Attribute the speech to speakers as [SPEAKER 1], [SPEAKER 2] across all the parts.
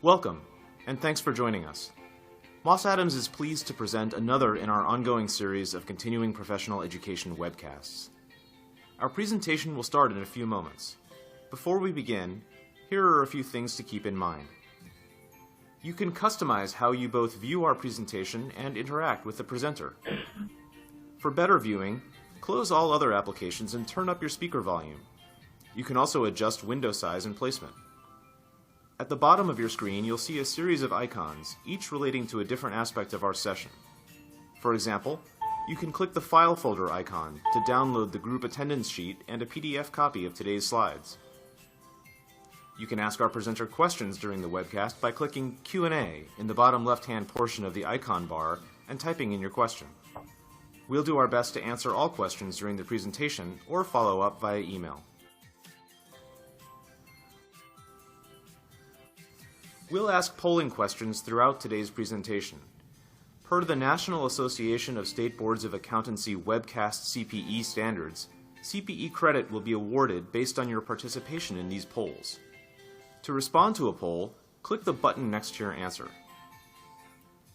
[SPEAKER 1] Welcome, and thanks for joining us. Moss Adams is pleased to present another in our ongoing series of continuing professional education webcasts. Our presentation will start in a few moments. Before we begin, here are a few things to keep in mind. You can customize how you both view our presentation and interact with the presenter. For better viewing, close all other applications and turn up your speaker volume. You can also adjust window size and placement. At the bottom of your screen, you'll see a series of icons, each relating to a different aspect of our session. For example, you can click the File folder icon to download the group attendance sheet and a PDF copy of today's slides. You can ask our presenter questions during the webcast by clicking Q&A in the bottom left-hand portion of the icon bar and typing in your question. We'll do our best to answer all questions during the presentation or follow up via email. We'll ask polling questions throughout today's presentation. Per the National Association of State Boards of Accountancy Webcast CPE standards, CPE credit will be awarded based on your participation in these polls. To respond to a poll, click the button next to your answer.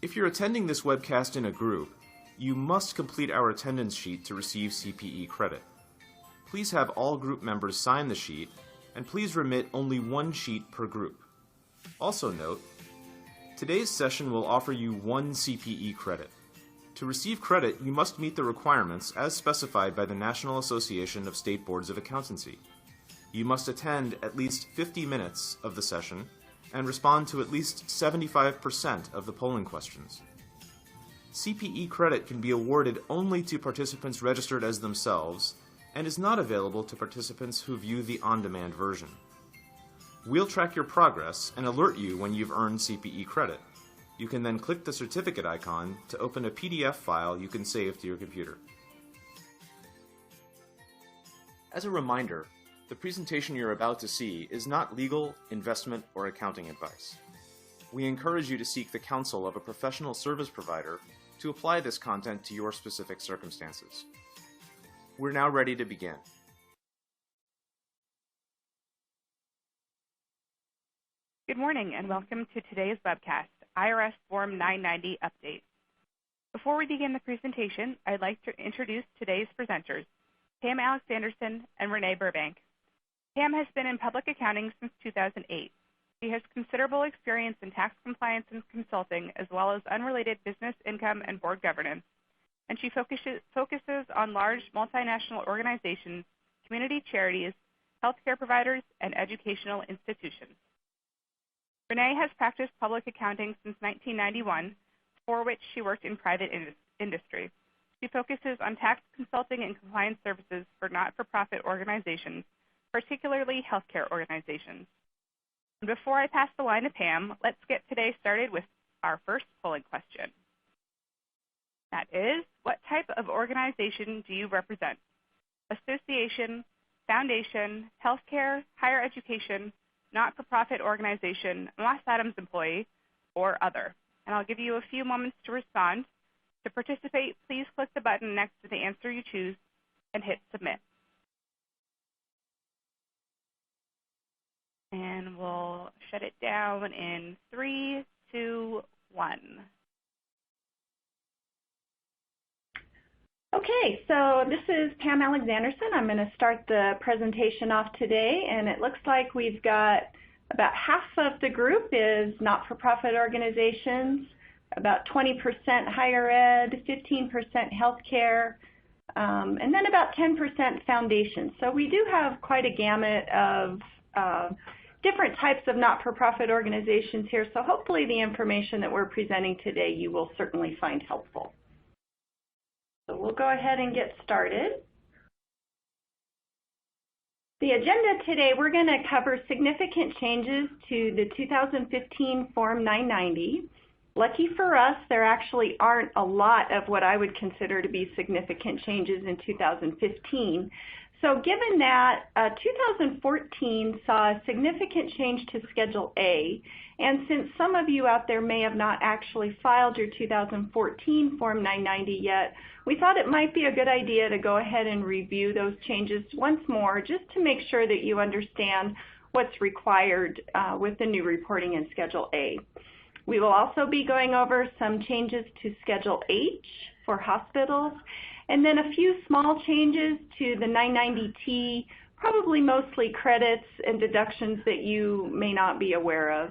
[SPEAKER 1] If you're attending this webcast in a group, you must complete our attendance sheet to receive CPE credit. Please have all group members sign the sheet, and please remit only one sheet per group. Also note, today's session will offer you 1 CPE credit. To receive credit, you must meet the requirements as specified by the National Association of State Boards of Accountancy. You must attend at least 50 minutes of the session and respond to at least 75% of the polling questions. CPE credit can be awarded only to participants registered as themselves and is not available to participants who view the on-demand version. We'll track your progress and alert you when you've earned CPE credit. You can then click the certificate icon to open a PDF file you can save to your computer. As a reminder, the presentation you're about to see is not legal, investment, or accounting advice. We encourage you to seek the counsel of a professional service provider to apply this content to your specific circumstances. We're now ready to begin.
[SPEAKER 2] Good morning and welcome to today's webcast, IRS Form 990 Update. Before we begin the presentation, I'd like to introduce today's presenters, Pam Alexanderson and Renie Burbank. Pam has been in public accounting since 2008. She has considerable experience in tax compliance and consulting, as well as unrelated business income and board governance, and she focuses on large multinational organizations, community charities, healthcare providers, and educational institutions. Renie has practiced public accounting since 1991, for which she worked in private industry. She focuses on tax consulting and compliance services for not-for-profit organizations, particularly healthcare organizations. Before I pass the line to Pam, let's get today started with our first polling question. That is, what type of organization do you represent? Association, foundation, healthcare, higher education, not-for-profit organization, Moss Adams employee, or other. And I'll give you a few moments to respond. To participate, please click the button next to the answer you choose and hit submit. And we'll shut it down in 3, 2, 1.
[SPEAKER 3] Okay, so this is Pam Alexanderson. I'm going to start the presentation off today, and it looks like we've got about half of the group is not-for-profit organizations, about 20% higher ed, 15% healthcare, and then about 10% foundations. So we do have quite a gamut of different types of not-for-profit organizations here, so hopefully the information that we're presenting today you will certainly find helpful. So we'll go ahead and get started. The agenda today, we're going to cover significant changes to the 2015 Form 990. Lucky for us, there actually aren't a lot of what I would consider to be significant changes in 2015. So given that 2014 saw a significant change to Schedule A, and since some of you out there may have not actually filed your 2014 Form 990 yet, we thought it might be a good idea to go ahead and review those changes once more just to make sure that you understand what's required with the new reporting in Schedule A. We will also be going over some changes to Schedule H for hospitals, and then a few small changes to the 990T, probably mostly credits and deductions that you may not be aware of.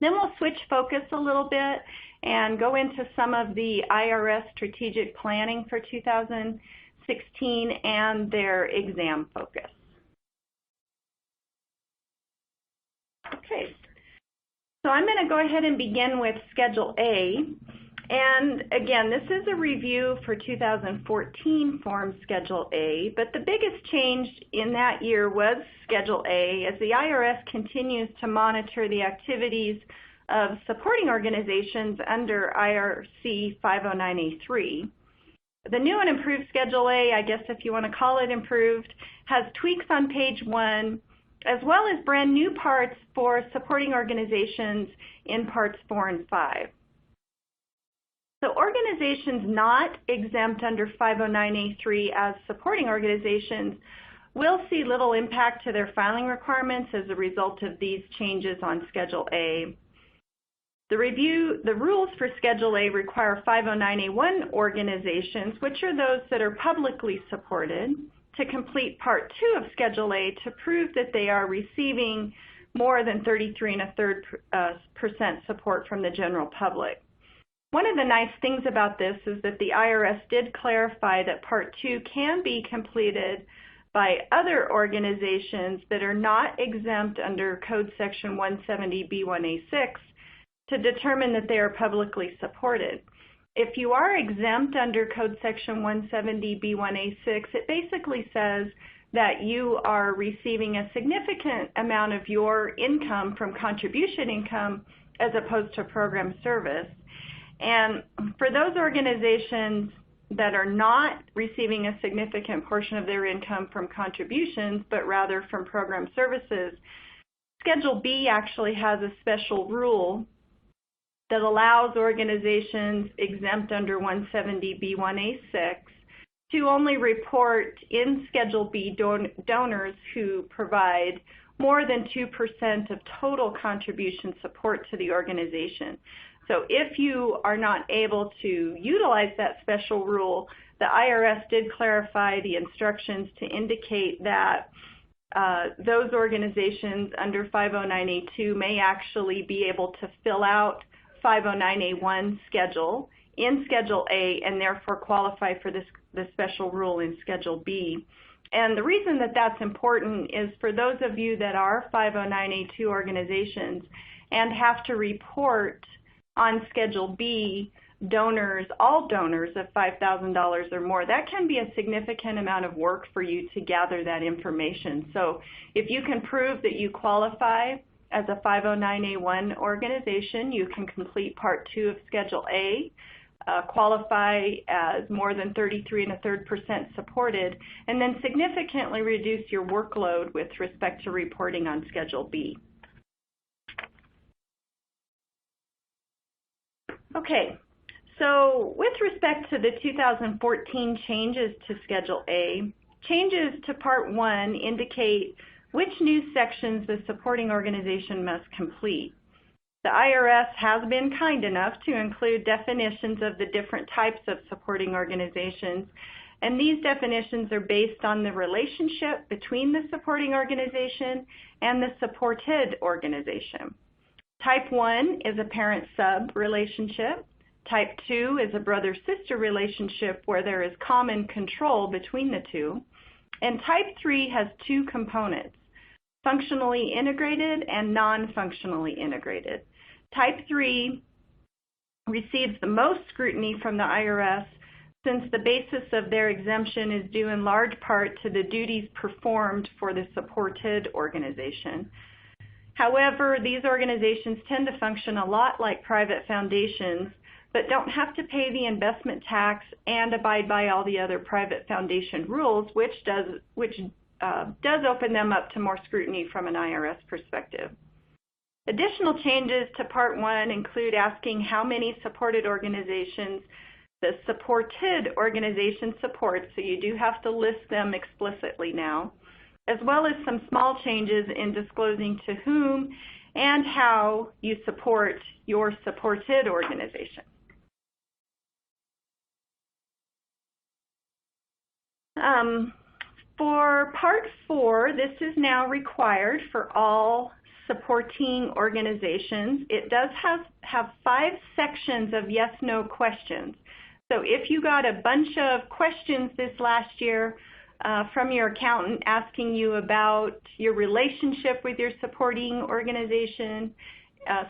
[SPEAKER 3] Then we'll switch focus a little bit and go into some of the IRS strategic planning for 2016 and their exam focus. Okay, so I'm going to go ahead and begin with Schedule A. And again, this is a review for 2014 Form Schedule A, but the biggest change in that year was Schedule A as the IRS continues to monitor the activities of supporting organizations under IRC 509A3. The new and improved Schedule A, I guess if you want to call it improved, has tweaks on page 1, as well as brand new parts for supporting organizations in parts 4 and 5. So organizations not exempt under 509A3 as supporting organizations will see little impact to their filing requirements as a result of these changes on Schedule A. The rules for Schedule A require 509A1 organizations, which are those that are publicly supported, to complete Part 2 of Schedule A to prove that they are receiving more than 33.33% support from the general public. One of the nice things about this is that the IRS did clarify that Part 2 can be completed by other organizations that are not exempt under Code Section 170B1A6 to determine that they are publicly supported. If you are exempt under Code Section 170B1A6, it basically says that you are receiving a significant amount of your income from contribution income as opposed to program service. And for those organizations that are not receiving a significant portion of their income from contributions, but rather from program services, Schedule B actually has a special rule that allows organizations exempt under 170B1A6 to only report in Schedule B donors who provide more than 2% of total contribution support to the organization. So if you are not able to utilize that special rule, the IRS did clarify the instructions to indicate that those organizations under 509A2 may actually be able to fill out 509A1 schedule in Schedule A and therefore qualify for the special rule in Schedule B. And the reason that that's important is for those of you that are 509A2 organizations and have to report on Schedule B donors, all donors of $5,000 or more, that can be a significant amount of work for you to gather that information. So if you can prove that you qualify as a 509A1 organization, you can complete Part 2 of Schedule A, qualify as more than 33.33% supported, and then significantly reduce your workload with respect to reporting on Schedule B. Okay, so with respect to the 2014 changes to Schedule A, changes to Part 1 indicate which new sections the supporting organization must complete. The IRS has been kind enough to include definitions of the different types of supporting organizations, and these definitions are based on the relationship between the supporting organization and the supported organization. Type 1 is a parent-sub relationship. Type 2 is a brother-sister relationship where there is common control between the two. And Type 3 has two components, functionally integrated and non-functionally integrated. Type 3 receives the most scrutiny from the IRS since the basis of their exemption is due in large part to the duties performed for the supported organization. However, these organizations tend to function a lot like private foundations, but don't have to pay the investment tax and abide by all the other private foundation rules, which does open them up to more scrutiny from an IRS perspective. Additional changes to Part 1 include asking how many supported organizations the supported organization supports, so you do have to list them explicitly now. as well as some small changes in disclosing to whom and how you support your supported organization. For Part 4, this is now required for all supporting organizations. It does have 5 sections of yes/no questions. So if you got a bunch of questions this last year from your accountant asking you about your relationship with your supporting organization,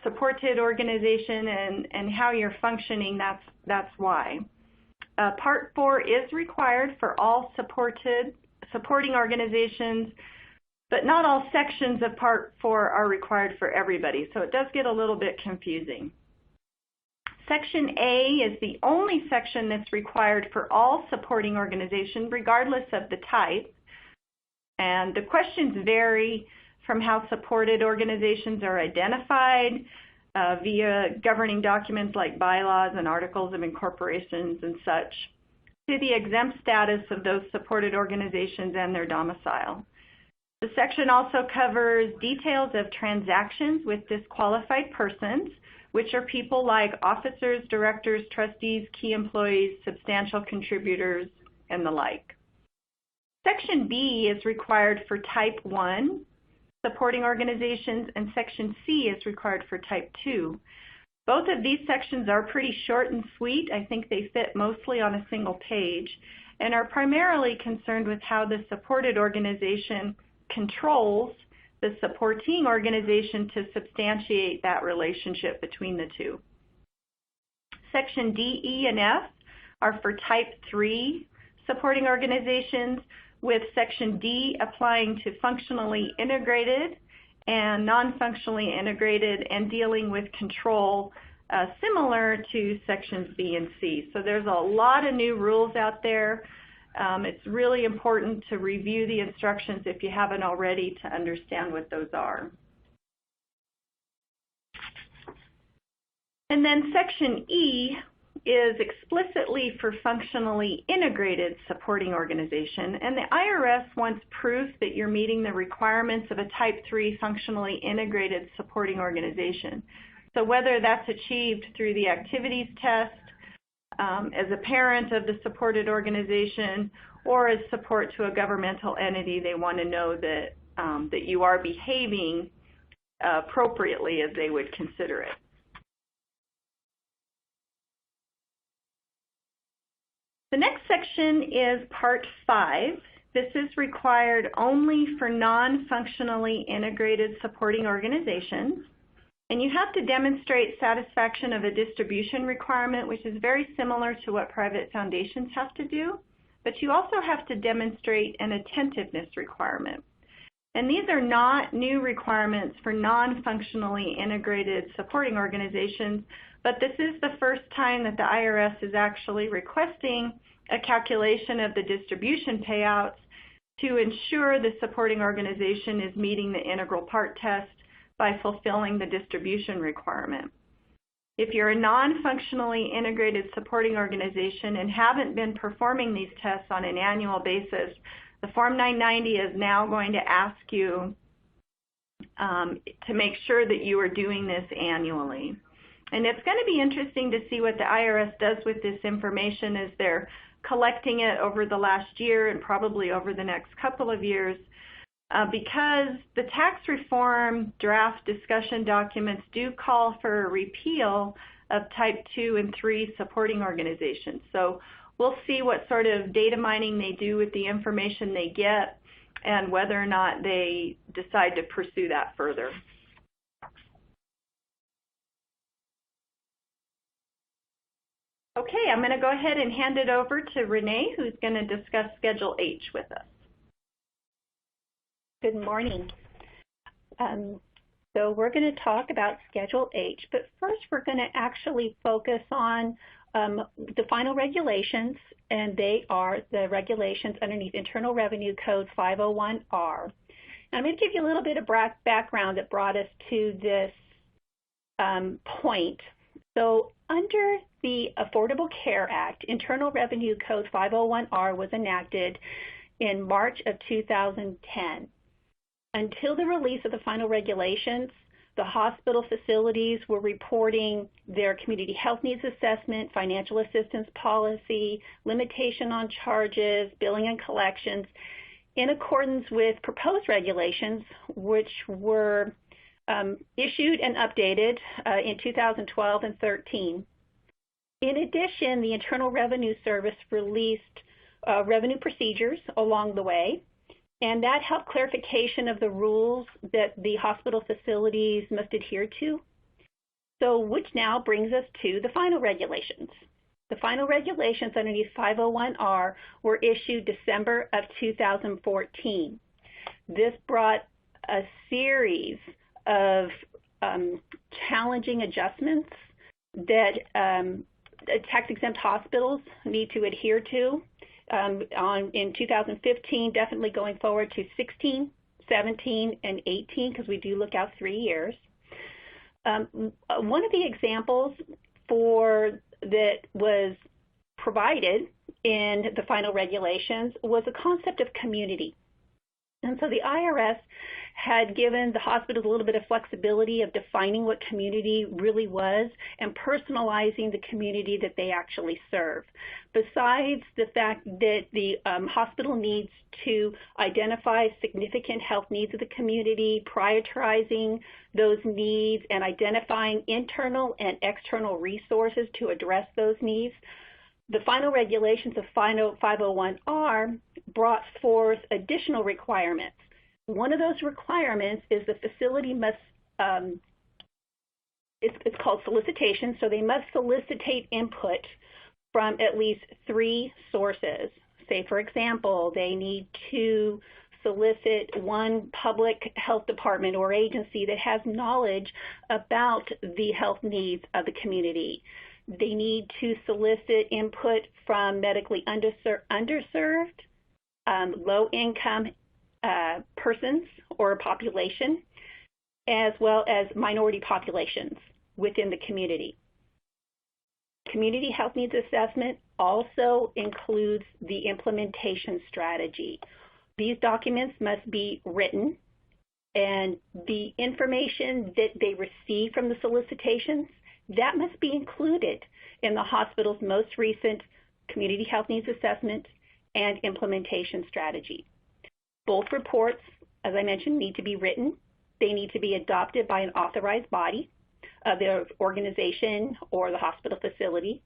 [SPEAKER 3] supported organization, and how you're functioning, that's why. Part 4 is required for all supporting organizations, but not all sections of Part 4 are required for everybody, so it does get a little bit confusing. Section A is the only section that's required for all supporting organizations, regardless of the type. And the questions vary from how supported organizations are identified via governing documents like bylaws and articles of incorporations and such, to the exempt status of those supported organizations and their domicile. The section also covers details of transactions with disqualified persons, which are people like officers, directors, trustees, key employees, substantial contributors, and the like. Section B is required for Type 1 supporting organizations, and Section C is required for Type 2. Both of these sections are pretty short and sweet. I think they fit mostly on a single page and are primarily concerned with how the supported organization controls the supporting organization to substantiate that relationship between the two. Section D, E, and F are for Type 3 supporting organizations, with Section D applying to functionally integrated and non-functionally integrated and dealing with control similar to Sections B and C. So there's a lot of new rules out there. It's really important to review the instructions if you haven't already to understand what those are. And then Section E is explicitly for functionally integrated supporting organization, and the IRS wants proof that you're meeting the requirements of a Type 3 functionally integrated supporting organization. So whether that's achieved through the activities test, as a parent of the supported organization, or as support to a governmental entity, they want to know that, that you are behaving appropriately as they would consider it. The next section is Part 5. This is required only for non-functionally integrated supporting organizations. And you have to demonstrate satisfaction of a distribution requirement, which is very similar to what private foundations have to do. But you also have to demonstrate an attentiveness requirement. And these are not new requirements for non-functionally integrated supporting organizations, but this is the first time that the IRS is actually requesting a calculation of the distribution payouts to ensure the supporting organization is meeting the integral part test by fulfilling the distribution requirement. If you're a non-functionally integrated supporting organization and haven't been performing these tests on an annual basis, the Form 990 is now going to ask you to make sure that you are doing this annually. And it's going to be interesting to see what the IRS does with this information as they're collecting it over the last year and probably over the next couple of years, because the tax reform draft discussion documents do call for a repeal of Type 2 and 3 supporting organizations. So we'll see what sort of data mining they do with the information they get and whether or not they decide to pursue that further. Okay, I'm going to go ahead and hand it over to Renee, who's going to discuss Schedule H with us.
[SPEAKER 4] Good morning. So we're going to talk about Schedule H, but first we're going to actually focus on the final regulations, and they are the regulations underneath Internal Revenue Code 501R. And I'm going to give you a little bit of background that brought us to this point. So under the Affordable Care Act, Internal Revenue Code 501R was enacted in March of 2010. Until the release of the final regulations, the hospital facilities were reporting their community health needs assessment, financial assistance policy, limitation on charges, billing and collections, in accordance with proposed regulations, which were issued and updated in 2012 and 13. In addition, the Internal Revenue Service released revenue procedures along the way, and that helped clarification of the rules that the hospital facilities must adhere to. So, which now brings us to the final regulations. The final regulations underneath 501R were issued December of 2014. This brought a series of challenging adjustments that tax-exempt hospitals need to adhere to in 2015, definitely going forward to 16, 17, and 18, because we do look out 3 years. One of the examples that was provided in the final regulations was the concept of community. And so the IRS had given the hospitals a little bit of flexibility of defining what community really was and personalizing the community that they actually serve. Besides the fact that the hospital needs to identify significant health needs of the community, prioritizing those needs, and identifying internal and external resources to address those needs, the final regulations of 501R brought forth additional requirements. One of those requirements is the facility must, it's called solicitation, so they must solicitate input from at least 3 sources. Say, for example, they need to solicit one public health department or agency that has knowledge about the health needs of the community. They need to solicit input from medically underserved, low-income persons or population, as well as minority populations within the community. Community health needs assessment also includes the implementation strategy. These documents must be written, and the information that they receive from the solicitations, that must be included in the hospital's most recent community health needs assessment and implementation strategy. Both reports, as I mentioned, need to be written. They need to be adopted by an authorized body of the organization or the hospital facility,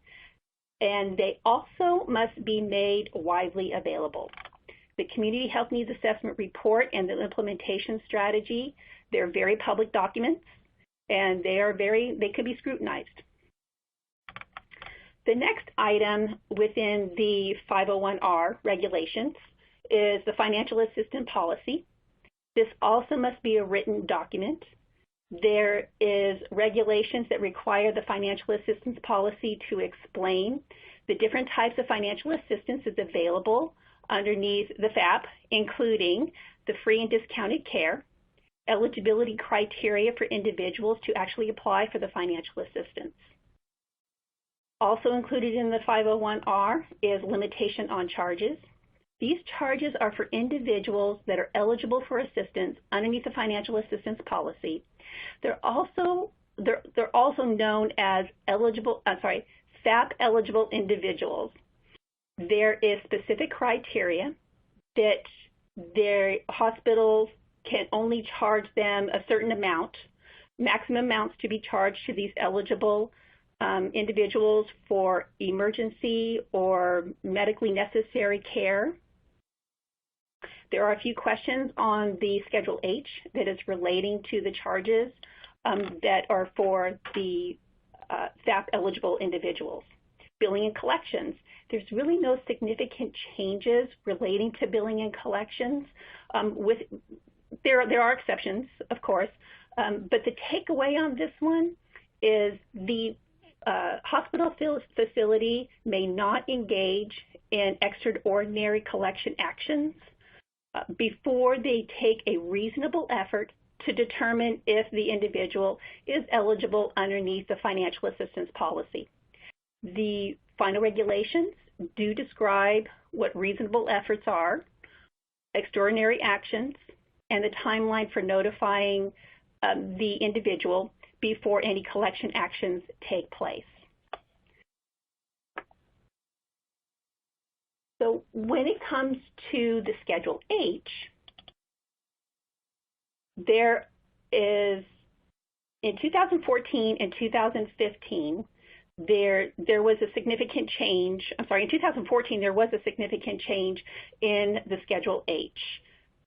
[SPEAKER 4] and they also must be made widely available. The Community Health Needs Assessment Report and the implementation strategy, they're very public documents, and they could be scrutinized. The next item within the 501R regulations is the financial assistance policy. This also must be a written document. There is regulations that require the financial assistance policy to explain the different types of financial assistance that's available underneath the FAP, including the free and discounted care, eligibility criteria for individuals to actually apply for the financial assistance. Also included in the 501R is limitation on charges. These charges are for individuals that are eligible for assistance underneath the financial assistance policy. They're also known as FAP eligible individuals. There is specific criteria that their hospitals can only charge them a certain amount, maximum amounts to be charged to these eligible individuals for emergency or medically necessary care. There are a few questions on the Schedule H that is relating to the charges that are for the FAP eligible individuals. Billing and collections. There's really no significant changes relating to billing and collections. There are exceptions, of course, but the takeaway on this one is the hospital facility may not engage in extraordinary collection actions before they take a reasonable effort to determine if the individual is eligible underneath the financial assistance policy. The final regulations do describe what reasonable efforts are extraordinary actions, and the timeline for notifying the individual before any collection actions take place. So when it comes to the Schedule H, there is, in 2014 and 2015, there was a significant change. I'm sorry, in 2014 there was a significant change in the Schedule H.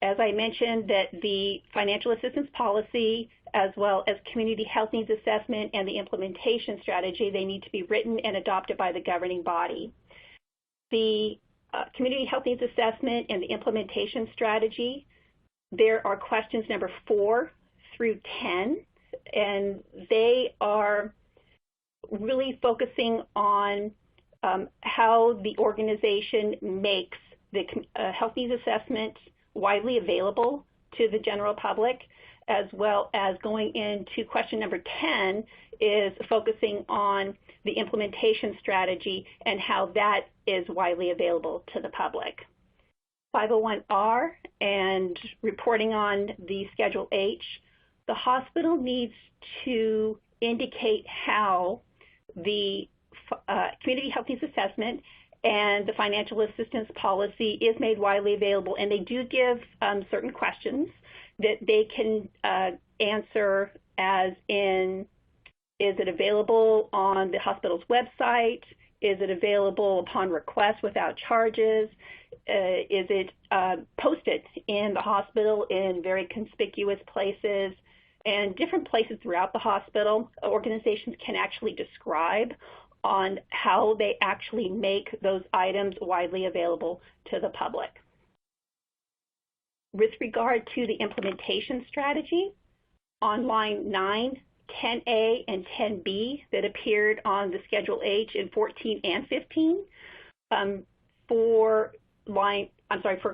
[SPEAKER 4] As I mentioned, that the financial assistance policy, as well as community health needs assessment and the implementation strategy, they need to be written and adopted by the governing body. The community health needs assessment and the implementation strategy, there are questions number 4 through 10, and they are really focusing on how the organization makes the health needs assessment widely available to the general public, as well as going into question number 10 is focusing on the implementation strategy and how that is widely available to the public. 501R and reporting on the Schedule H, the hospital needs to indicate how the community health needs assessment and the financial assistance policy is made widely available, and they do give certain questions that they can answer, as in, is it available on the hospital's website? Is it available upon request without charges? Is it posted in the hospital in very conspicuous places? And different places throughout the hospital, organizations can actually describe on how they actually make those items widely available to the public. With regard to the implementation strategy, on line 9, 10A and 10B that appeared on the Schedule H in 14 and 15, for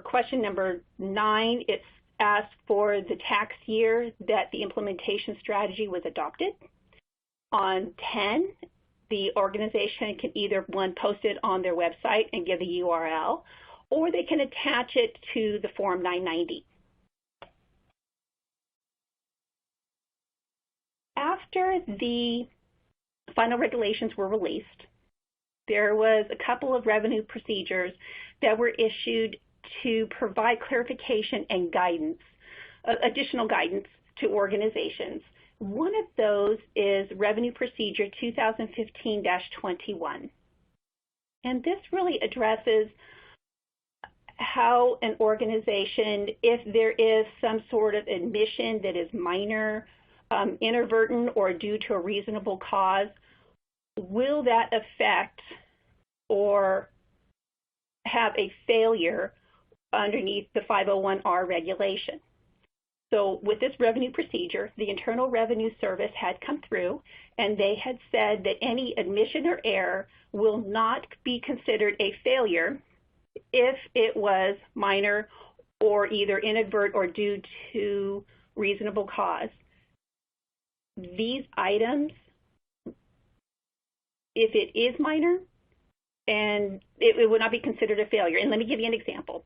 [SPEAKER 4] question number 9, it's asked for the tax year that the implementation strategy was adopted. On 10, the organization can either, one, post it on their website and give a URL, or they can attach it to the Form 990. After the final regulations were released, there was a couple of revenue procedures that were issued to provide clarification and guidance, additional guidance to organizations. One of those is Revenue Procedure 2015-21. And this really addresses how an organization, if there is some sort of admission that is minor, inadvertent, or due to a reasonable cause, will that affect or have a failure underneath the 501R regulation? So with this revenue procedure, the Internal Revenue Service had come through and they had said that any admission or error will not be considered a failure if it was minor or either inadvertent or due to reasonable cause. These items, if it is minor, and it would not be considered a failure. And let me give you an example.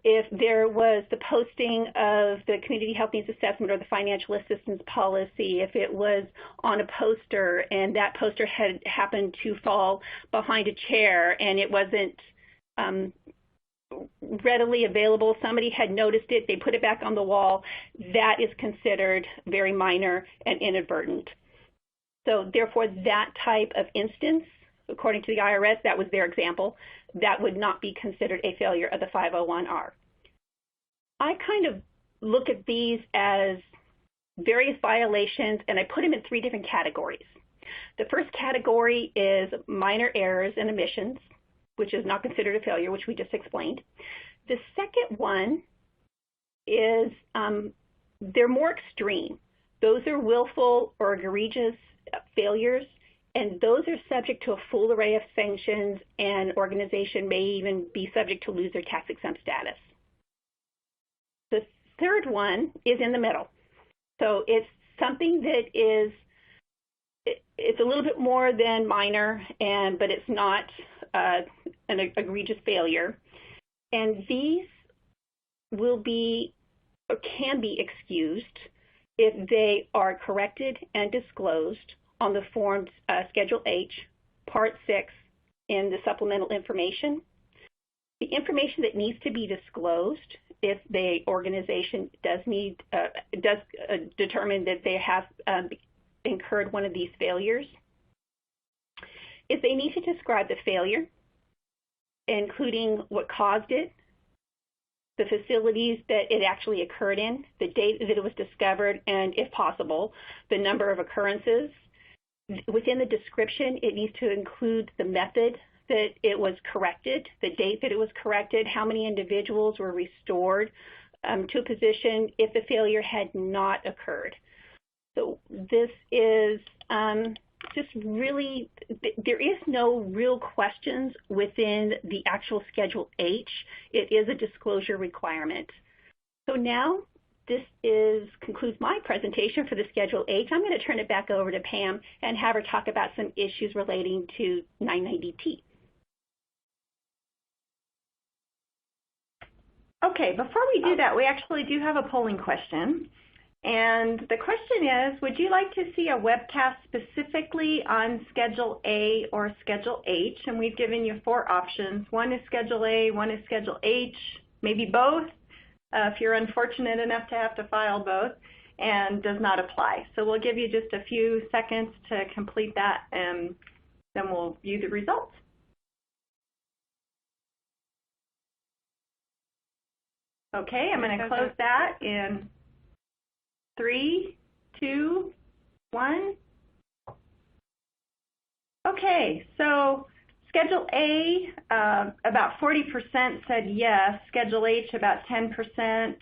[SPEAKER 4] If there was the posting of the community health needs assessment or the financial assistance policy, if it was on a poster and that poster had happened to fall behind a chair and it wasn't readily available, somebody had noticed it, they put it back on the wall, that is considered very minor and inadvertent. So therefore, that type of instance, according to the IRS, that was their example, that would not be considered a failure of the 501R. I kind of look at these as various violations, and I put them in 3 different categories. The first category is minor errors and omissions, which is not considered a failure, which we just explained. The second one is they're more extreme. Those are willful or egregious failures, and those are subject to a full array of sanctions, and an organization may even be subject to lose their tax-exempt status. The third one is in the middle. So it's something that is, it's a little bit more than minor, but it's not an egregious failure. And these will be or can be excused if they are corrected and disclosed on the Form Schedule H, Part 6 in the supplemental information. The information that needs to be disclosed if the organization does determine that they have incurred one of these failures is they need to describe the failure, including what caused it, the facilities that it actually occurred in, the date that it was discovered, and if possible, the number of occurrences. Within the description, it needs to include the method that it was corrected, the date that it was corrected, how many individuals were restored to a position if the failure had not occurred. So this is just really, there is no real questions within the actual Schedule H. It is a disclosure requirement. So now this concludes my presentation for the Schedule H. I'm going to turn it back over to Pam and have her talk about some issues relating to 990T.
[SPEAKER 3] Okay, before we do that, we actually do have a polling question. And the question is, would you like to see a webcast specifically on Schedule A or Schedule H? And we've given you 4 options. One is Schedule A, one is Schedule H, maybe both, if you're unfortunate enough to have to file both, and does not apply. So we'll give you just a few seconds to complete that, and then we'll view the results. Okay, I'm going to close that in 3, 2, 1. Okay, so Schedule A, about 40% said yes. Schedule H, about 10%.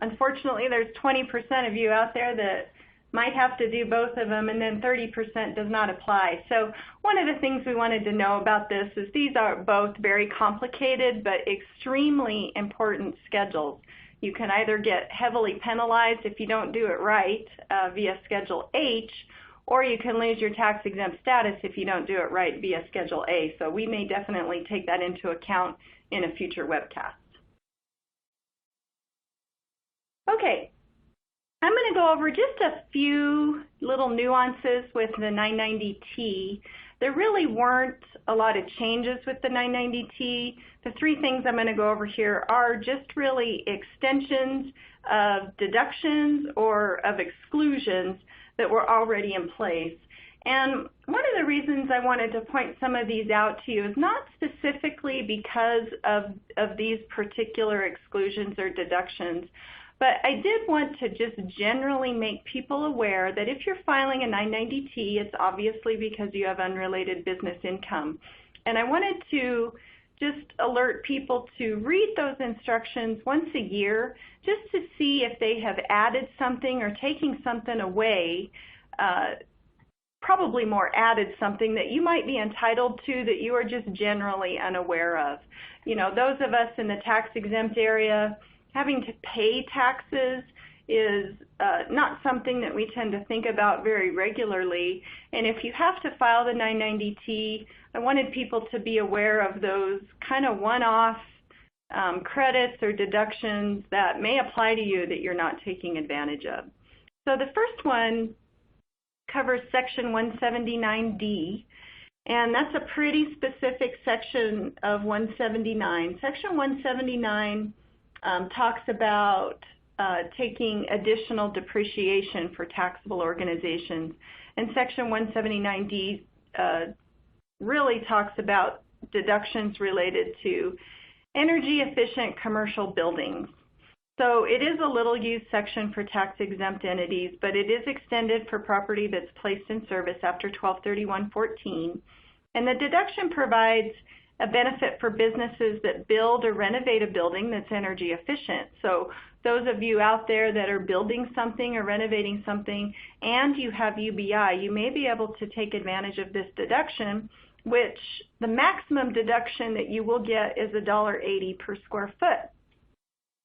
[SPEAKER 3] Unfortunately, there's 20% of you out there that might have to do both of them, and then 30% does not apply. So one of the things we wanted to know about this is these are both very complicated but extremely important schedules. You can either get heavily penalized if you don't do it right via Schedule H, or you can lose your tax-exempt status if you don't do it right via Schedule A. So we may definitely take that into account in a future webcast. Okay, I'm going to go over just a few little nuances with the 990T. There really weren't a lot of changes with the 990T. The 3 things I'm going to go over here are just really extensions of deductions or of exclusions that were already in place. And one of the reasons I wanted to point some of these out to you is not specifically because of these particular exclusions or deductions, but I did want to just generally make people aware that if you're filing a 990T, it's obviously because you have unrelated business income. And I wanted to just alert people to read those instructions once a year just to see if they have added something or taking something away, probably more added something that you might be entitled to that you are just generally unaware of. You know, those of us in the tax-exempt area, having to pay taxes is not something that we tend to think about very regularly. And if you have to file the 990T, I wanted people to be aware of those kind of one-off credits or deductions that may apply to you that you're not taking advantage of. So the first one covers Section 179D, and that's a pretty specific section of 179. Section 179 talks about taking additional depreciation for taxable organizations. And Section 179D really talks about deductions related to energy efficient commercial buildings. So it is a little used section for tax exempt entities, but it is extended for property that's placed in service after 12/31/14. And the deduction provides a benefit for businesses that build or renovate a building that's energy efficient. So those of you out there that are building something or renovating something and you have UBI, you may be able to take advantage of this deduction, which the maximum deduction that you will get is $1.80 per square foot.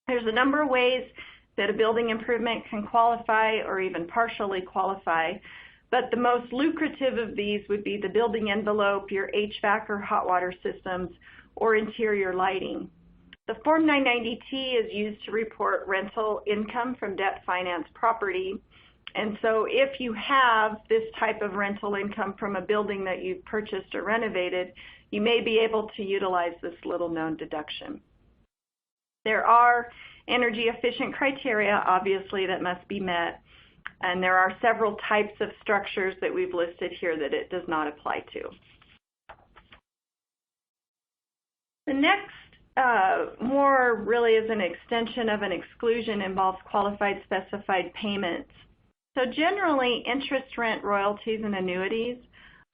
[SPEAKER 3] There's a number of ways that a building improvement can qualify or even partially qualify, but the most lucrative of these would be the building envelope, your HVAC or hot water systems, or interior lighting. The Form 990T is used to report rental income from debt finance property. And so if you have this type of rental income from a building that you've purchased or renovated, you may be able to utilize this little known deduction. There are energy efficient criteria, obviously, that must be met. And there are several types of structures that we've listed here that it does not apply to. The next more really is an extension of an exclusion involves qualified specified payments. So generally, interest, rent, royalties, and annuities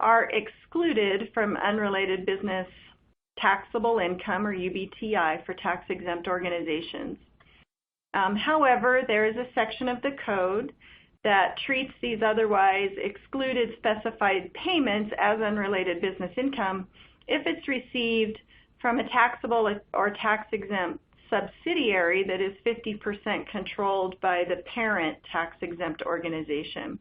[SPEAKER 3] are excluded from unrelated business taxable income, or UBTI, for tax-exempt organizations. However, there is a section of the code that treats these otherwise excluded specified payments as unrelated business income if it's received from a taxable or tax-exempt subsidiary that is 50% controlled by the parent tax-exempt organization,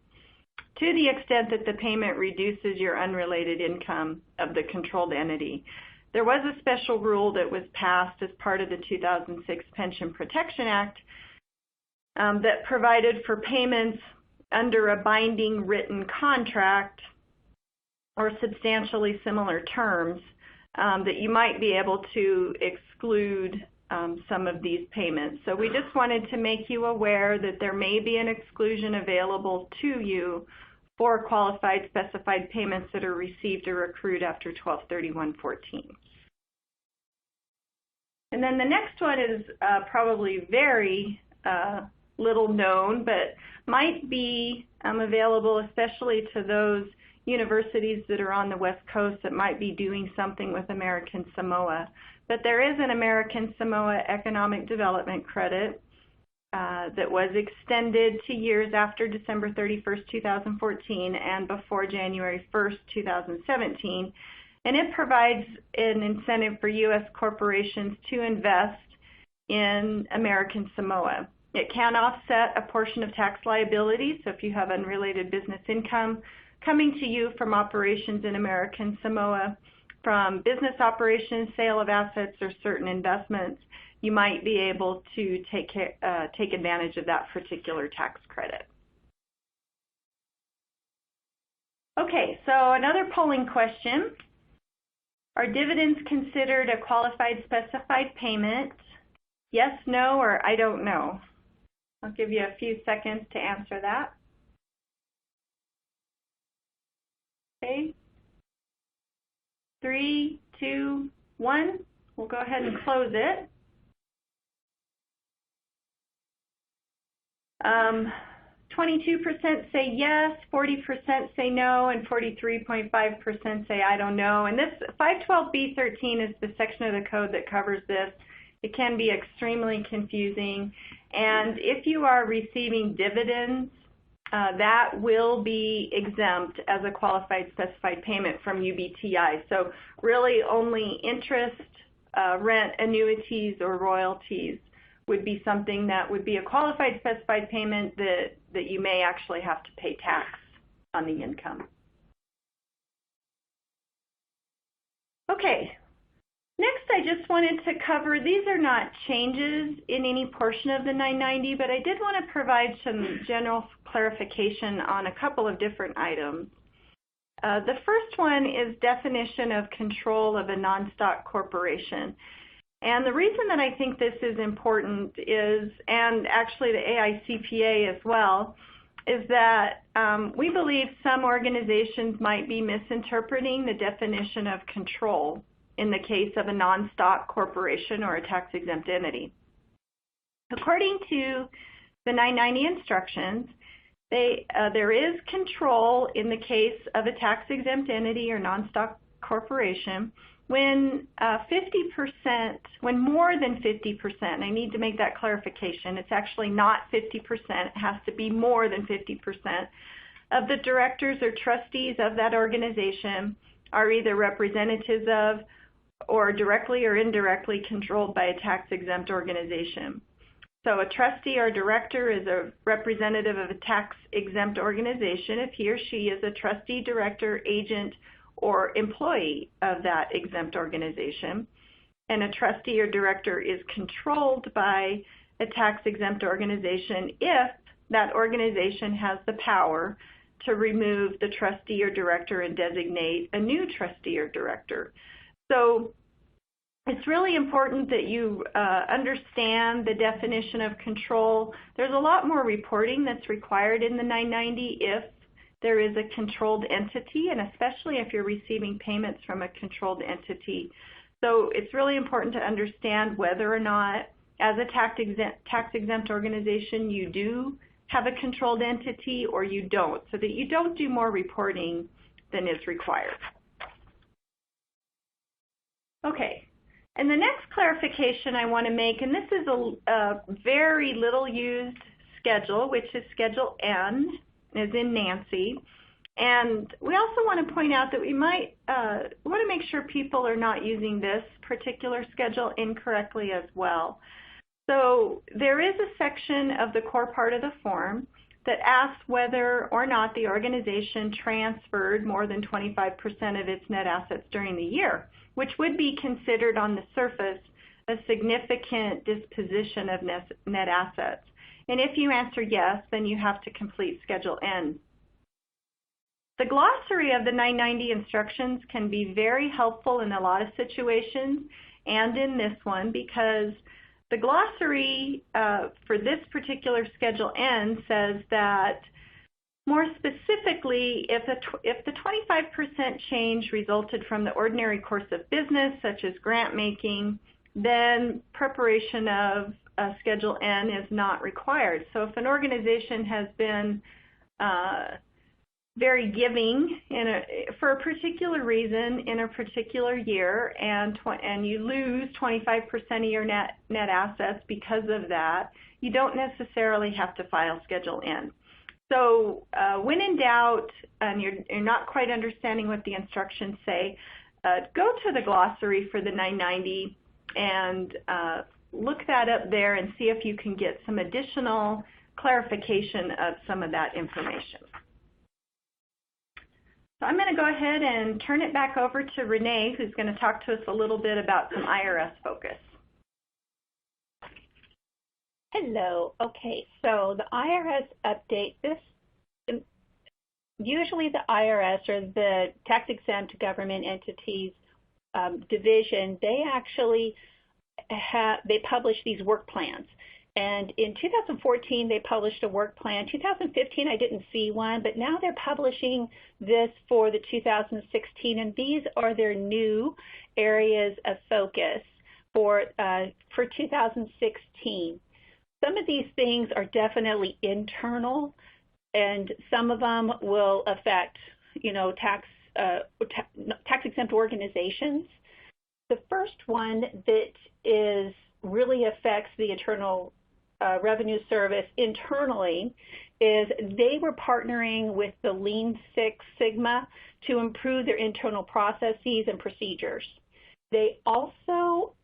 [SPEAKER 3] to the extent that the payment reduces your unrelated income of the controlled entity. There was a special rule that was passed as part of the 2006 Pension Protection Act that provided for payments under a binding written contract or substantially similar terms that you might be able to exclude some of these payments. So we just wanted to make you aware that there may be an exclusion available to you for qualified specified payments that are received or accrued after 12/31/14. And then the next one is probably very little known, but might be available especially to those universities that are on the West Coast that might be doing something with American Samoa. But there is an American Samoa Economic Development Credit that was extended to years after December 31st, 2014 and before January 1st, 2017. And it provides an incentive for U.S. corporations to invest in American Samoa. It can offset a portion of tax liabilities, so if you have unrelated business income coming to you from operations in American Samoa, from business operations, sale of assets, or certain investments, you might be able to take advantage of that particular tax credit. Okay, so another polling question. Are dividends considered a qualified specified payment? Yes, no, or I don't know. I'll give you a few seconds to answer that. Okay. 3, 2, 1. We'll go ahead and close it. 22% say yes, 40% say no, and 43.5% say I don't know. And this 512B13 is the section of the code that covers this. It can be extremely confusing. And if you are receiving dividends, that will be exempt as a qualified specified payment from UBTI. So really only interest, rent, annuities, or royalties would be something that would be a qualified specified payment that you may actually have to pay tax on the income. Okay. Next, I just wanted to cover, these are not changes in any portion of the 990, but I did want to provide some general clarification on a couple of different items. The first one is definition of control of a non-stock corporation. And the reason that I think this is important is, and actually the AICPA as well, is that we believe some organizations might be misinterpreting the definition of control in the case of a non-stock corporation or a tax-exempt entity. According to the 990 instructions, there is control in the case of a tax-exempt entity or non-stock corporation when when more than 50%, I need to make that clarification, it's actually not 50%, it has to be more than 50% of the directors or trustees of that organization are either representatives of or directly or indirectly controlled by a tax-exempt organization. So a trustee or director is a representative of a tax-exempt organization if he or she is a trustee, director, agent, or employee of that exempt organization. and a trustee or director is controlled by a tax-exempt organization if that organization has the power to remove the trustee or director and designate a new trustee or director. So it's really important that you understand the definition of control. There's a lot more reporting that's required in the 990 if there is a controlled entity, and especially if you're receiving payments from a controlled entity. So it's really important to understand whether or not, as a tax-exempt organization, you do have a controlled entity or you don't, so that you don't do more reporting than is required. Okay. And the next clarification I want to make, and this is a very little used schedule, which is Schedule N, as in Nancy. And we also want to point out that we might want to make sure people are not using this particular schedule incorrectly as well. So there is a section of the core part of the form that asks whether or not the organization transferred more than 25% of its net assets during the year, which would be considered on the surface a significant disposition of net assets. And if you answer yes, then you have to complete Schedule N. The glossary of the 990 instructions can be very helpful in a lot of situations, and in this one, because the glossary for this particular Schedule N says that, more specifically, if the 25% change resulted from the ordinary course of business, such as grant making, then preparation of Schedule N is not required. So if an organization has been very giving for a particular reason in a particular year, and you lose 25% of your net assets because of that, you don't necessarily have to file Schedule N. So when in doubt and you're not quite understanding what the instructions say, go to the glossary for the 990 and look that up there and see if you can get some additional clarification of some of that information. So I'm going to go ahead and turn it back over to Renee, who's going to talk to us a little bit about some IRS focus.
[SPEAKER 4] Hello. Okay, so the IRS update, usually the IRS, or the tax-exempt government entities division, they actually publish these work plans. And in 2014, they published a work plan. 2015, I didn't see one, but now they're publishing this for the 2016, and these are their new areas of focus for 2016. Some of these things are definitely internal, and some of them will affect, tax-exempt organizations. The first one that really affects the Internal Revenue Service internally is they were partnering with the Lean Six Sigma to improve their internal processes and procedures. They also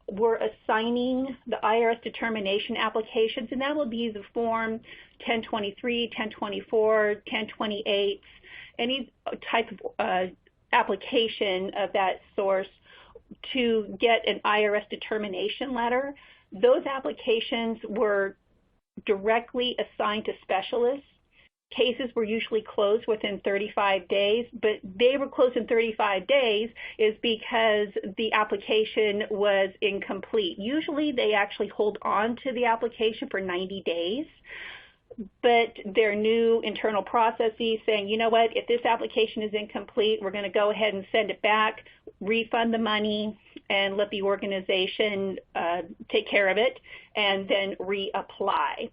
[SPEAKER 4] were assigning the IRS determination applications, and that will be the Form 1023, 1024, 1028, any type of application of that source to get an IRS determination letter. Those applications were directly assigned to specialists. Cases were usually closed within 35 days, but they were closed in 35 days is because the application was incomplete. Usually they actually hold on to the application for 90 days, but their new internal processes saying, you know what, if this application is incomplete, we're going to go ahead and send it back, refund the money, and let the organization take care of it, and then reapply.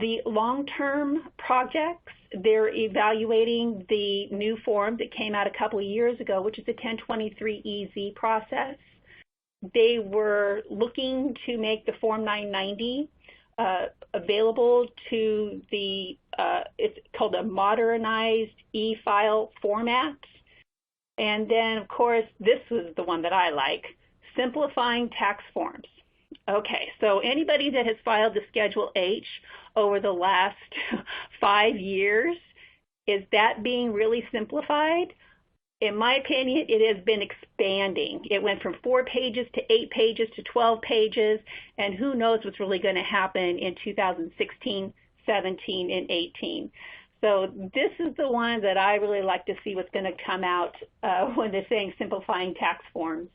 [SPEAKER 4] The long-term projects, they're evaluating the new form that came out a couple of years ago, which is the 1023EZ process. They were looking to make the Form 990 available to the, it's called a modernized e-file format. And then, of course, this was the one that I like, simplifying tax forms. Okay, so anybody that has filed the Schedule H over the last 5 years, is that being really simplified? in my opinion, it has been expanding. It went from 4 pages to 8 pages to 12 pages, and who knows what's really going to happen in 2016, 17, and 18. So this is the one that I really like to see what's going to come out when they're saying simplifying tax forms.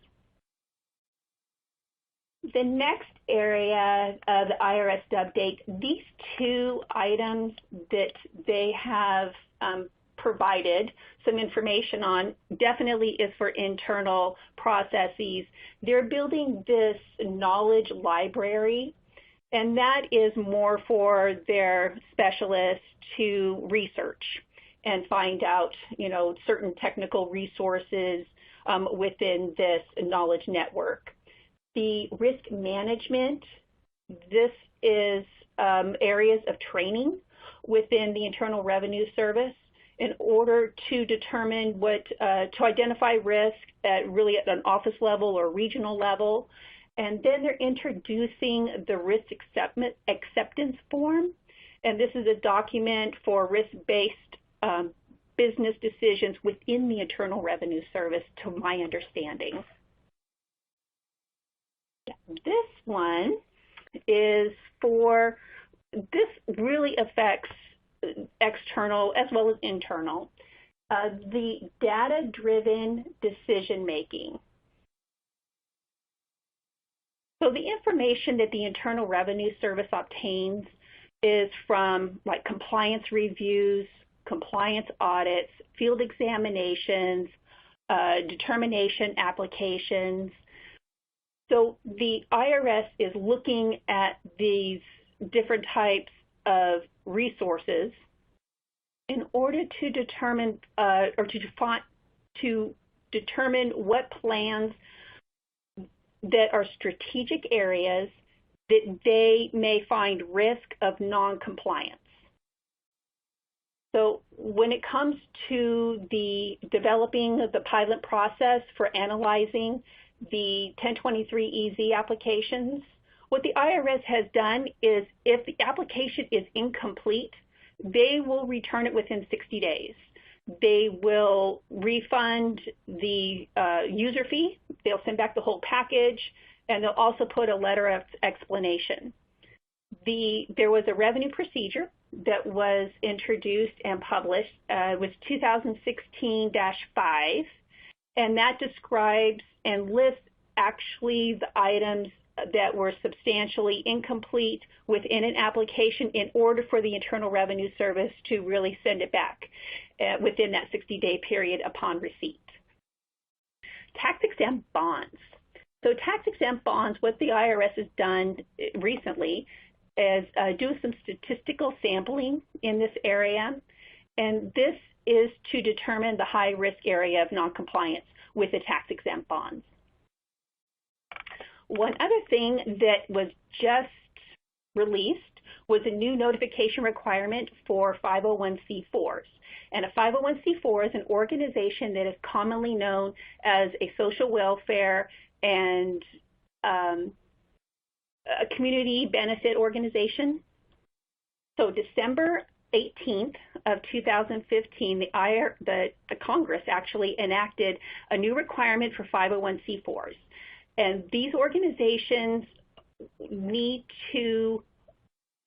[SPEAKER 4] The next area of the IRS update, these 2 items that they have provided some information on definitely is for internal processes. They're building this knowledge library, and that is more for their specialists to research and find out, certain technical resources within this knowledge network. The risk management, this is areas of training within the Internal Revenue Service in order to determine to identify risk at an office level or regional level. And then they're introducing the risk acceptance form. And this is a document for risk-based business decisions within the Internal Revenue Service, to my understanding. This one is this really affects external as well as internal, the data-driven decision-making. So the information that the Internal Revenue Service obtains is from compliance reviews, compliance audits, field examinations, determination applications. So the IRS is looking at these different types of resources in order to determine to determine what plans that are strategic areas that they may find risk of non-compliance. So when it comes to the developing of the pilot process for analyzing the 1023-EZ applications, what the IRS has done is if the application is incomplete, they will return it within 60 days. They will refund the user fee, they'll send back the whole package, and they'll also put a letter of explanation. There was a revenue procedure that was introduced and published, was 2016-5, and that describes and lists actually the items that were substantially incomplete within an application in order for the Internal Revenue Service to really send it back within that 60-day period upon receipt. Tax-exempt bonds. So tax-exempt bonds, what the IRS has done recently is do some statistical sampling in this area, and this is to determine the high-risk area of noncompliance with the tax-exempt bonds. One other thing that was just released was a new notification requirement for 501c4s. And a 501c4 is an organization that is commonly known as a social welfare and a community benefit organization. So December 18th of 2015, the Congress actually enacted a new requirement for 501c4s. And these organizations need to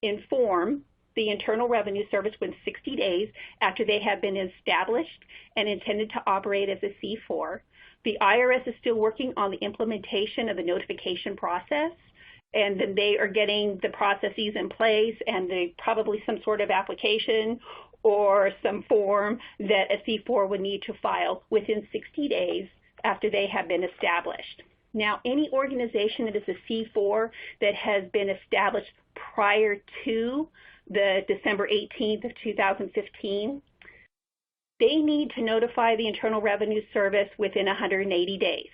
[SPEAKER 4] inform the Internal Revenue Service within 60 days after they have been established and intended to operate as a C4. The IRS is still working on the implementation of the notification process, and then they are getting the processes in place, and probably some sort of application or some form that a C4 would need to file within 60 days after they have been established. Now, any organization that is a C4 that has been established prior to the December 18th of 2015, they need to notify the Internal Revenue Service within 180 days.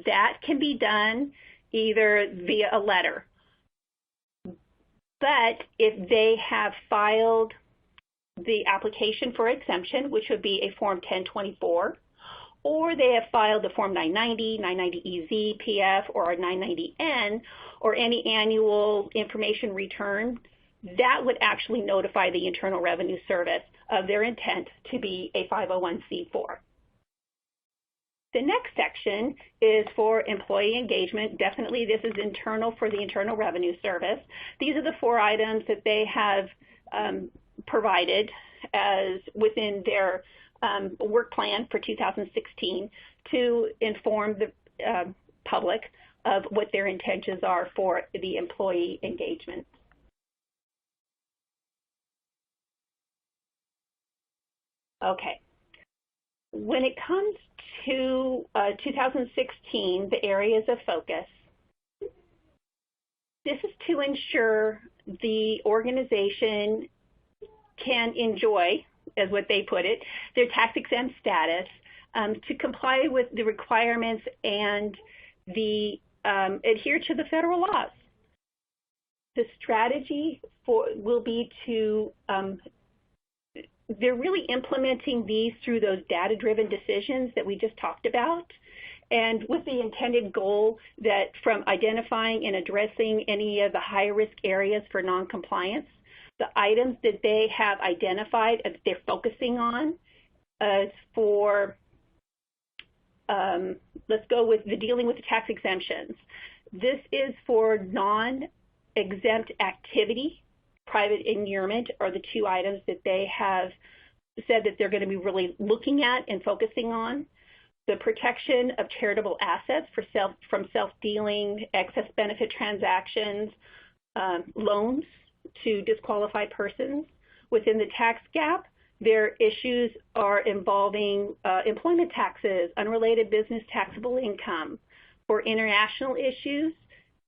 [SPEAKER 4] That can be done either via a letter. But if they have filed the application for exemption, which would be a Form 1024, or they have filed the Form 990, 990EZ, PF, or a 990N, or any annual information return, that would actually notify the Internal Revenue Service of their intent to be a 501c4. The next section is for employee engagement. Definitely this is internal for the Internal Revenue Service. These are the 4 items that they have provided as within their work plan for 2016 to inform the public of what their intentions are for the employee engagement. Okay. When it comes to 2016, the areas of focus, this is to ensure the organization can enjoy, as what they put it, their tax-exempt status, to comply with the requirements and adhere to the federal laws. The strategy will be to they're really implementing these through those data-driven decisions that we just talked about, and with the intended goal that from identifying and addressing any of the high-risk areas for noncompliance, the items that they have identified that they're focusing on for, let's go with the dealing with the tax exemptions. This is for non-exempt activity. Private inurement are the 2 items that they have said that they're going to be really looking at and focusing on. The protection of charitable assets from self-dealing, excess benefit transactions, loans to disqualified persons. Within the tax gap, their issues are involving employment taxes, unrelated business taxable income. For international issues,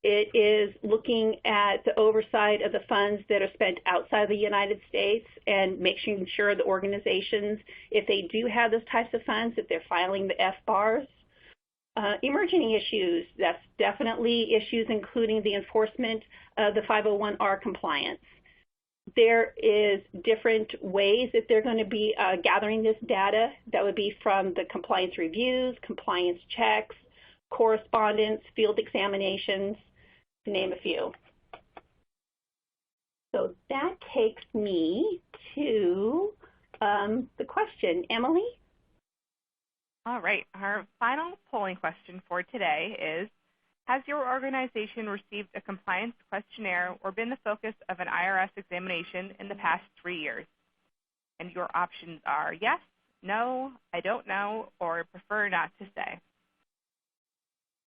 [SPEAKER 4] it is looking at the oversight of the funds that are spent outside the United States and making sure the organizations, if they do have those types of funds, that they're filing the FBARs. Emerging issues, that's definitely issues including the enforcement of the 501R compliance. There is different ways that they're going to be gathering this data. That would be from the compliance reviews, compliance checks, correspondence, field examinations, to name a few. So that takes me to the question. Emily?
[SPEAKER 2] All right. Our final polling question for today is, has your organization received a compliance questionnaire or been the focus of an IRS examination in the past 3 years? And your options are yes, no, I don't know, or prefer not to say.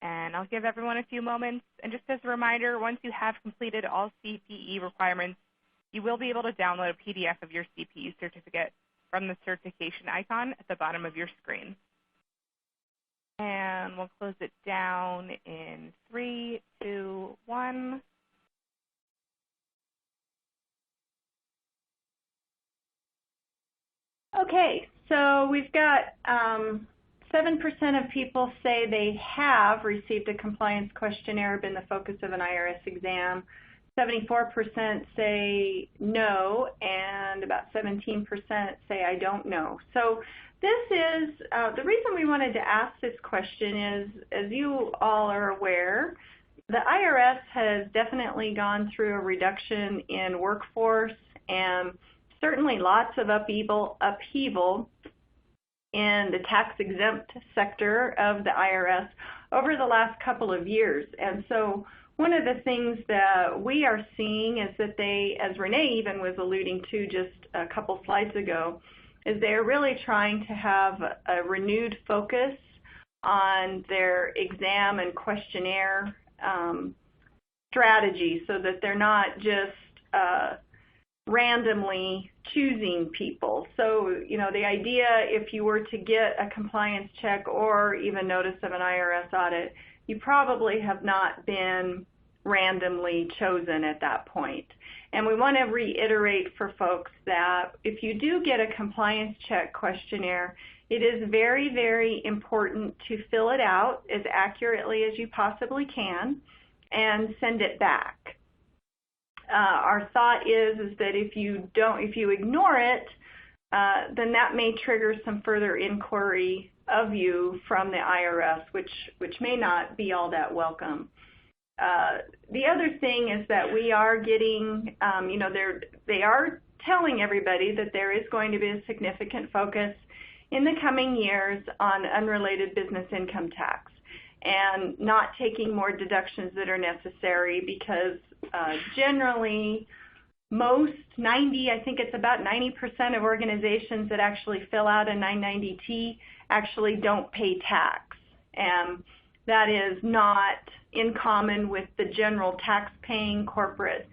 [SPEAKER 2] And I'll give everyone a few moments. And just as a reminder, once you have completed all CPE requirements, you will be able to download a PDF of your CPE certificate from the certification icon at the bottom of your screen. And we'll close it down in 3, 2, 1.
[SPEAKER 3] Okay, so we've got 7% of people say they have received a compliance questionnaire, been the focus of an IRS exam. 74% say no, and about 17% say I don't know. So this is, the reason we wanted to ask this question is, as you all are aware, the IRS has definitely gone through a reduction in workforce and certainly lots of upheaval in the tax-exempt sector of the IRS over the last couple of years. And so one of the things that we are seeing is that they, as Renie even was alluding to just a couple slides ago, is they're really trying to have a renewed focus on their exam and questionnaire strategy so that they're not just randomly choosing people. So, you know, the idea, if you were to get a compliance check or even notice of an IRS audit, you probably have not been randomly chosen at that point. And we want to reiterate for folks that if you do get a compliance check questionnaire, it is very, very important to fill it out as accurately as you possibly can and send it back. Our thought is that if you ignore it, then that may trigger some further inquiry of you from the IRS, which may not be all that welcome. The other thing is that we are getting, they are telling everybody that there is going to be a significant focus in the coming years on unrelated business income tax and not taking more deductions that are necessary because generally I think it's about 90% of organizations that actually fill out a 990T actually don't pay tax. And that is not in common with the general tax-paying corporate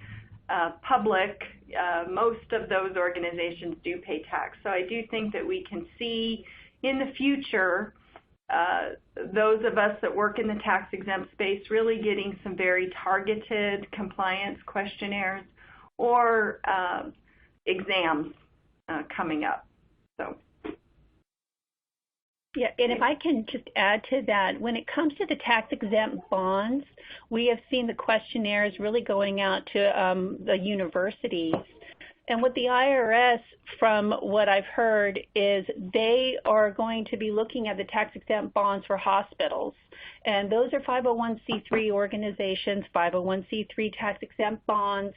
[SPEAKER 3] public. Most of those organizations do pay tax. So I do think that we can see in the future those of us that work in the tax-exempt space really getting some very targeted compliance questionnaires or exams coming up. So.
[SPEAKER 4] Yeah, and if I can just add to that, when it comes to the tax-exempt bonds, we have seen the questionnaires really going out to the universities. And with the IRS, from what I've heard, is they are going to be looking at the tax-exempt bonds for hospitals. And those are 501c3 organizations, 501c3 tax-exempt bonds.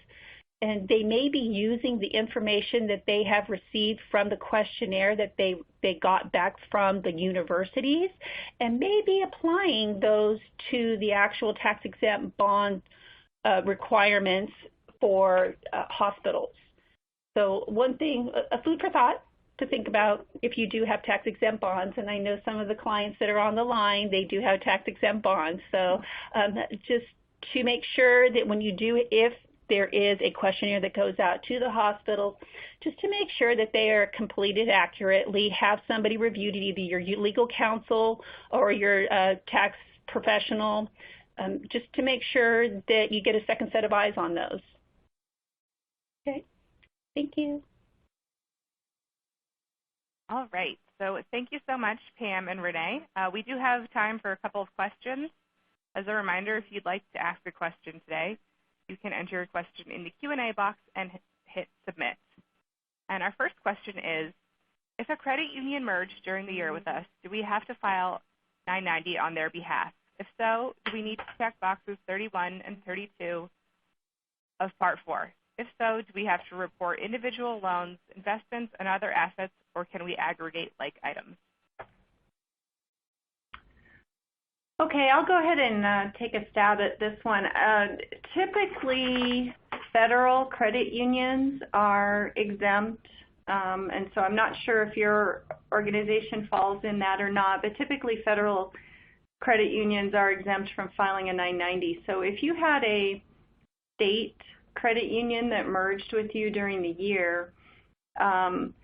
[SPEAKER 4] And they may be using the information that they have received from the questionnaire that they got back from the universities and may be applying those to the actual tax-exempt bond requirements for hospitals. So one thing, a food for thought to think about if you do have tax-exempt bonds, and I know some of the clients that are on the line, they do have tax-exempt bonds. So just to make sure that when you do, if there is a questionnaire that goes out to the hospitals, just to make sure that they are completed accurately, have somebody reviewed it, either your legal counsel or your tax professional, just to make sure that you get a second set of eyes on those. Okay, thank you.
[SPEAKER 2] All right, so thank you so much, Pam and Renee. We do have time for a couple of questions. As a reminder, if you'd like to ask a question today, you can enter your question in the Q&A box and hit submit. And our first question is, if a credit union merged during the year with us, do we have to file 990 on their behalf? If so, do we need to check boxes 31 and 32 of Part 4? If so, do we have to report individual loans, investments, and other assets, or can we aggregate like items?
[SPEAKER 3] Okay, I'll go ahead and take a stab at this one. Typically, federal credit unions are exempt, and so I'm not sure if your organization falls in that or not, but typically federal credit unions are exempt from filing a 990. So if you had a state credit union that merged with you during the year, and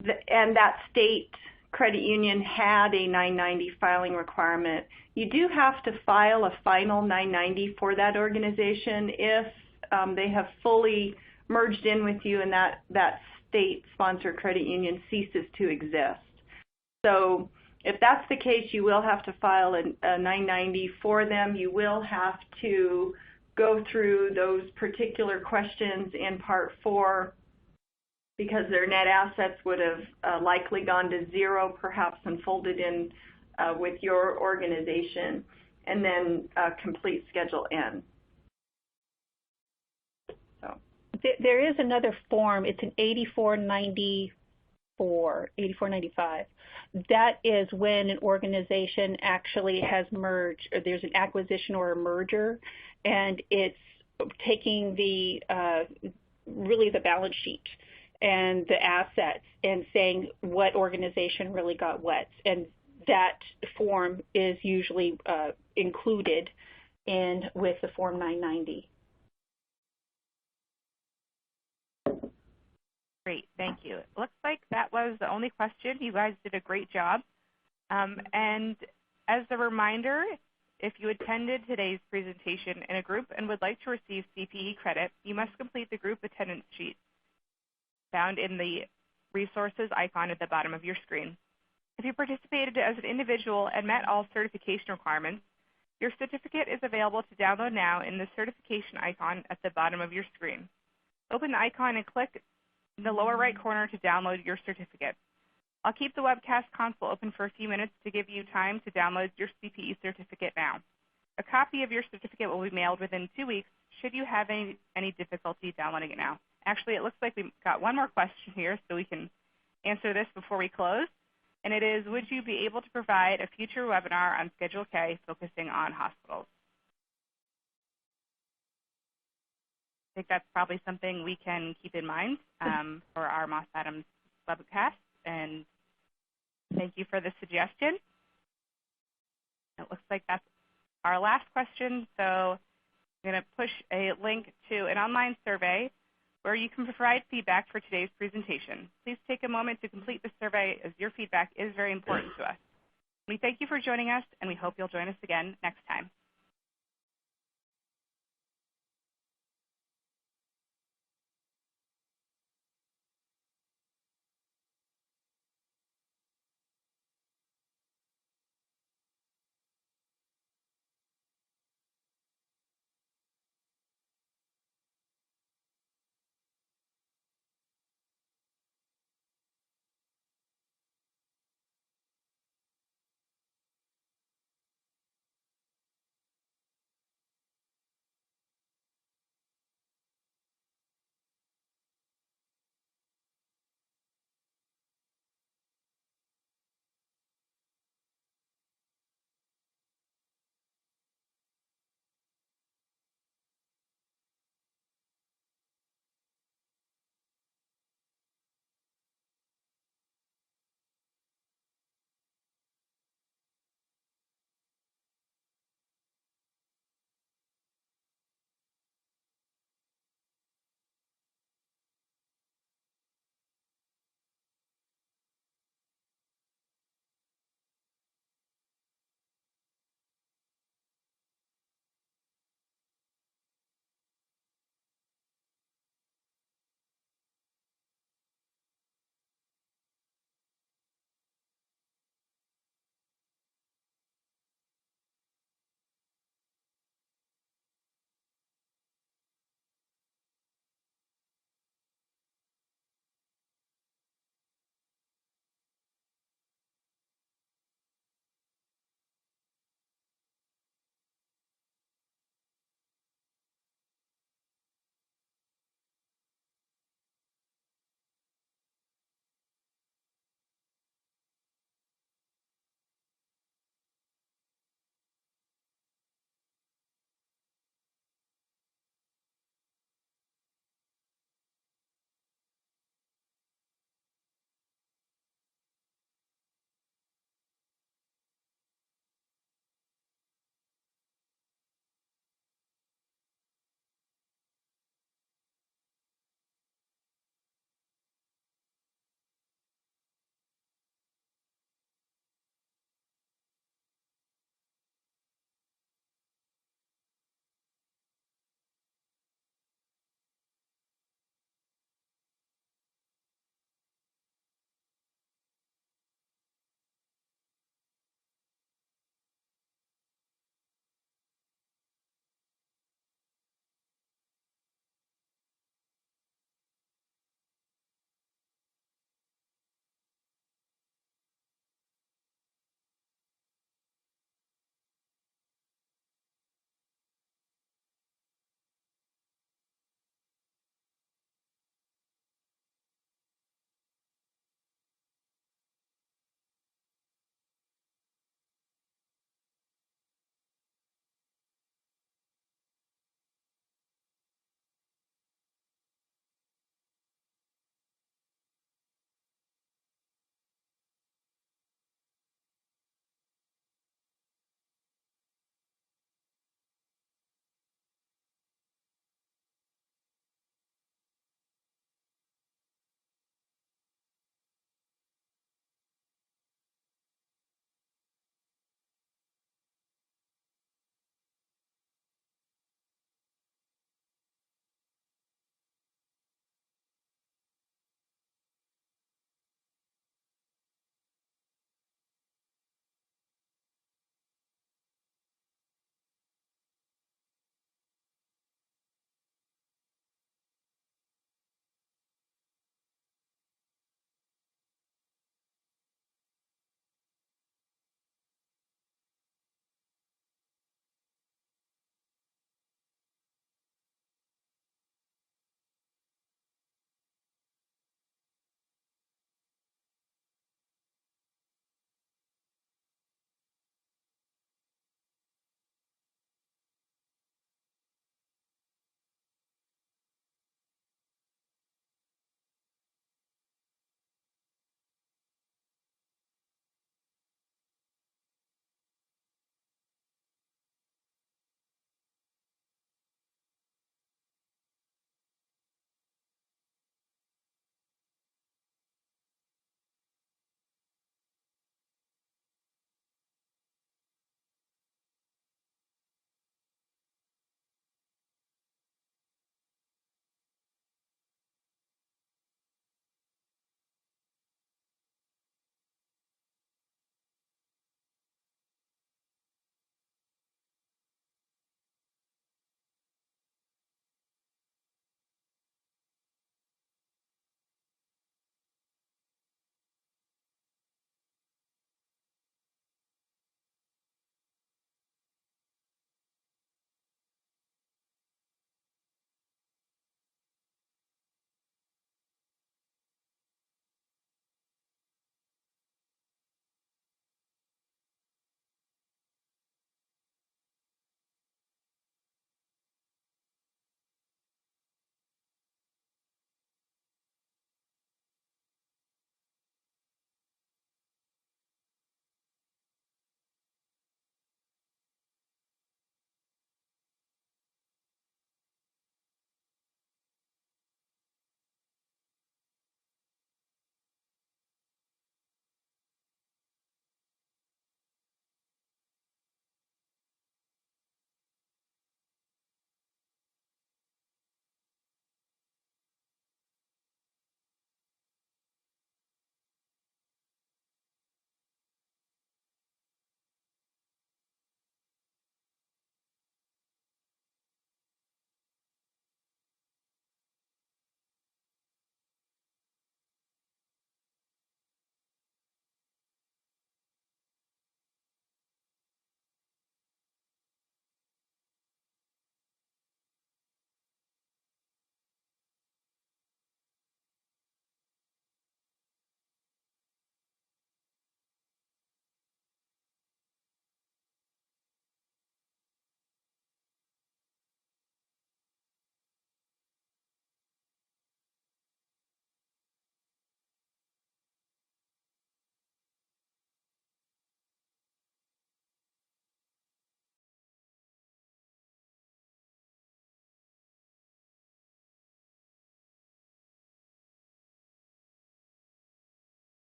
[SPEAKER 3] that state credit union had a 990 filing requirement, you do have to file a final 990 for that organization if they have fully merged in with you and that state-sponsored credit union ceases to exist. So if that's the case, you will have to file a 990 for them. You will have to go through those particular questions in Part 4 because their net assets would have likely gone to zero, perhaps, and folded in with your organization, and then complete Schedule N. So
[SPEAKER 4] there is another form. It's an 8495. That is when an organization actually has merged, or there's an acquisition or a merger, and it's taking the really the balance sheet and the assets and saying what organization really got what. And that form is usually included in with the Form 990.
[SPEAKER 2] Great, thank you. It looks like that was the only question. You guys did a great job. And as a reminder, if you attended today's presentation in a group and would like to receive CPE credit, you must complete the group attendance sheet found in the resources icon at the bottom of your screen. If you participated as an individual and met all certification requirements, your certificate is available to download now in the certification icon at the bottom of your screen. Open the icon and click in the lower right corner to download your certificate. I'll keep the webcast console open for a few minutes to give you time to download your CPE certificate now. A copy of your certificate will be mailed within 2 weeks should you have any difficulty downloading it now. Actually, it looks like we've got one more question here, so we can answer this before we close. and it is, would you be able to provide a future webinar on Schedule K focusing on hospitals? I think that's probably something we can keep in mind for our Moss Adams webcast, and thank you for the suggestion. It looks like that's our last question, so I'm going to push a link to an online survey where you can provide feedback for today's presentation. Please take a moment to complete the survey, as your feedback is very important to us. We thank you for joining us, and we hope you'll join us again next time.